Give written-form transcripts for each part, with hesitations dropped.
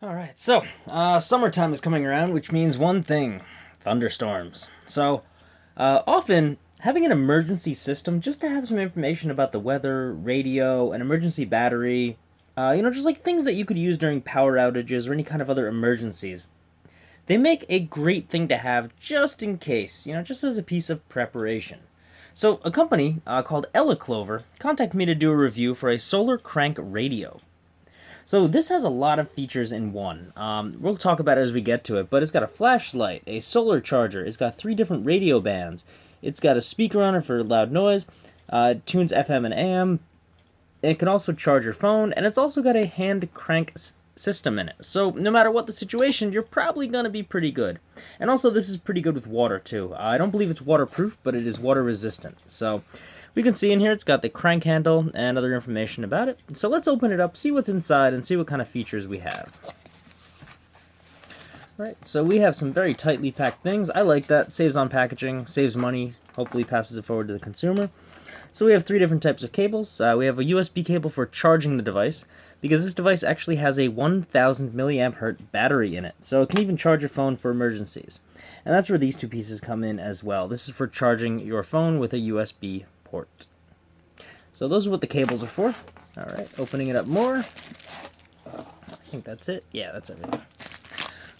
Alright, so, summertime is coming around, which means one thing, thunderstorms. So, often, having an emergency system, just to have some information about the weather, radio, an emergency battery, just like things that you could use during power outages or any kind of other emergencies, they make a great thing to have just in case, just as a piece of preparation. So, a company called Eleclover contacted me to do a review for a solar crank radio. So this has a lot of features in one. We'll talk about it as we get to it, but it's got a flashlight, a solar charger, it's got 3 different radio bands, it's got a speaker on it for loud noise, it tunes FM and AM, it can also charge your phone, and it's also got a hand crank system in it. So no matter what the situation, you're probably going to be pretty good. And also this is pretty good with water too. I don't believe it's waterproof, but it is water resistant. So we can see in here it's got the crank handle and other information about it. So let's open it up, see what's inside, and see what kind of features we have. Right, so we have some very tightly packed things. I like that. Saves on packaging, saves money, hopefully passes it forward to the consumer. So we have 3 different types of cables. We have a USB cable for charging the device, because this device actually has a 1000 milliamp hour battery in it. So it can even charge your phone for emergencies. And that's where these 2 pieces come in as well. This is for charging your phone with a USB port. So those are what the cables are for. Alright, opening it up more. I think that's it. Yeah, that's everything.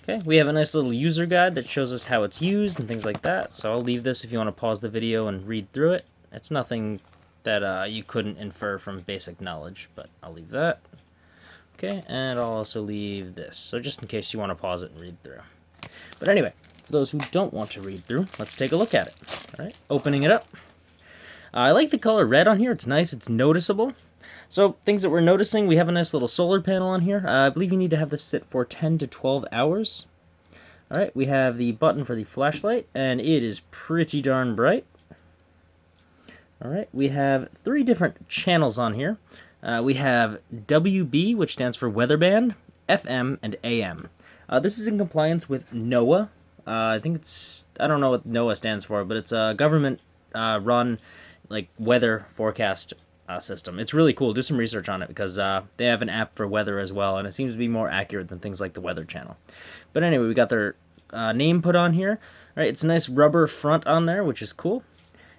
Okay, we have a nice little user guide that shows us how it's used and things like that. So I'll leave this if you want to pause the video and read through it. It's nothing that you couldn't infer from basic knowledge, but I'll leave that. Okay, and I'll also leave this, so just in case you want to pause it and read through. But anyway, for those who don't want to read through, let's take a look at it. Alright, opening it up. I like the color red on here. It's nice. It's noticeable. So, things that we're noticing, we have a nice little solar panel on here. I believe you need to have this sit for 10 to 12 hours. Alright, we have the button for the flashlight, and it is pretty darn bright. Alright, we have 3 different channels on here. We have WB, which stands for weather band, FM, and AM. This is in compliance with NOAA. I don't know what NOAA stands for, but it's a government run weather forecast system. It's really cool. Do some research on it because they have an app for weather as well, and it seems to be more accurate than things like the Weather Channel. But anyway, we got their name put on here. Right, it's a nice rubber front on there, which is cool.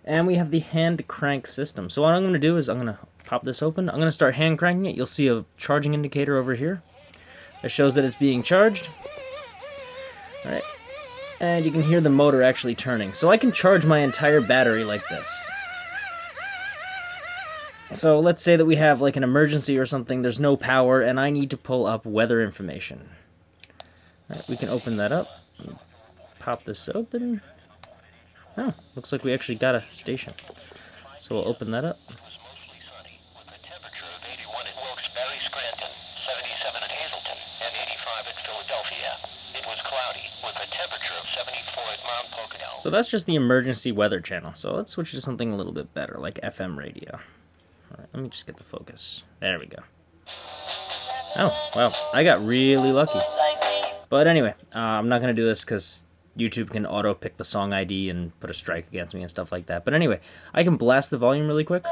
And we have the hand crank system. So what I'm going to do is I'm going to pop this open. I'm going to start hand cranking it. You'll see a charging indicator over here that shows that it's being charged. All right, and you can hear the motor actually turning. So I can charge my entire battery like this. So let's say that we have like an emergency or something, there's no power, and I need to pull up weather information. All right, we can open that up. Pop this open. Oh, looks like we actually got a station. So we'll open that up. So that's just the emergency weather channel. So let's switch to something a little bit better, like FM radio. All right, let me just get the focus. There we go. Oh, well, I got really lucky. But anyway, I'm not going to do this because YouTube can auto-pick the song ID and put a strike against me and stuff like that. But anyway, I can blast the volume really quick.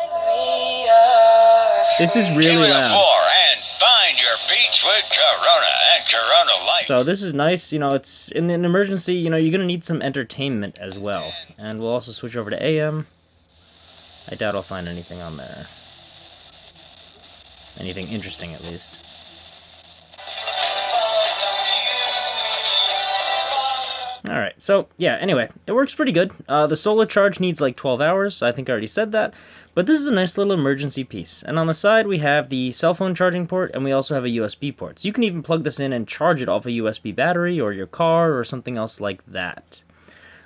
This is really loud. So this is nice. It's in an emergency, you're going to need some entertainment as well. And we'll also switch over to AM. I doubt I'll find anything on there. Anything interesting, at least. Alright, so, yeah, anyway, it works pretty good. The solar charge needs like 12 hours, I think I already said that, but this is a nice little emergency piece. And on the side, we have the cell phone charging port, and we also have a USB port. So you can even plug this in and charge it off a USB battery, or your car, or something else like that.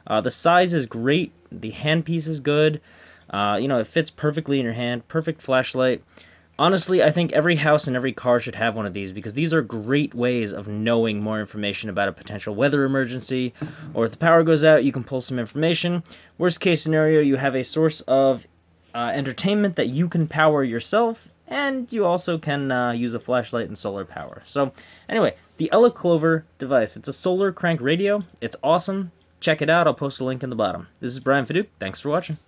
The size is great, the handpiece is good, it fits perfectly in your hand, perfect flashlight. Honestly, I think every house and every car should have one of these because these are great ways of knowing more information about a potential weather emergency, or if the power goes out, you can pull some information. Worst case scenario, you have a source of entertainment that you can power yourself, and you also can use a flashlight and solar power. So anyway, the Eleclover device, it's a solar crank radio. It's awesome. Check it out. I'll post a link in the bottom. This is Brian Fadouk. Thanks for watching.